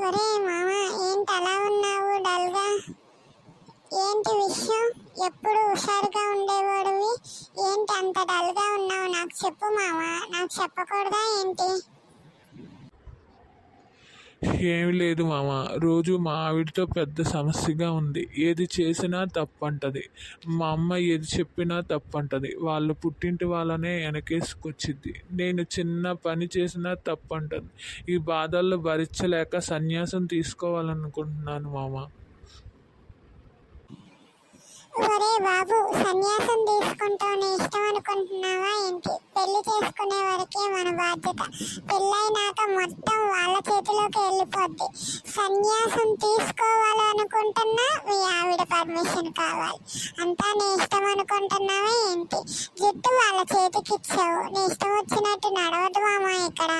ఒరే మామ, ఏంటి అలా ఉన్నావు డల్గా? ఏంటి విషయం? ఎప్పుడు హుషారుగా ఉండేవాడివి, ఏంటి అంత డల్గా ఉన్నావు? నాకు చెప్పు మామ, నాకు చెప్పకూడదా ఏంటి? ఏమి లేదు మామ, రోజు మా ఆవిడతో పెద్ద సమస్యగా ఉంది. ఏది చేసినా తప్పంటది. మా అమ్మ ఏది చెప్పినా తప్పంటది. వాళ్ళ పుట్టింటి వాళ్ళనే వెనకేసుకొచ్చిద్ది. నేను చిన్న పని చేసినా తప్పంటది. ఈ బాధల్లో భరించలేక సన్యాసం తీసుకోవాలనుకుంటున్నాను మామ. ఒరే బాబు, సన్యాసం తీసుకుంటావు నీ ఇష్టం అనుకుంటున్నావా ఏంటి? పెళ్లి చేసుకునే వరకే మన బాధ్యత. పెళ్ళైనాక మొత్తం వాళ్ళ చేతిలోకి వెళ్ళిపోద్ది. సన్యాసం తీసుకోవాలి అనుకుంటున్నా మీ ఆవిడ పర్మిషన్ కావాలి. అంతా నీ ఇష్టం అనుకుంటున్నావా ఏంటి? జుట్టు వాళ్ళ చేతికి ఇచ్చావు, నీ ఇష్టం వచ్చినట్టు నడవదు మామ ఇక్కడ.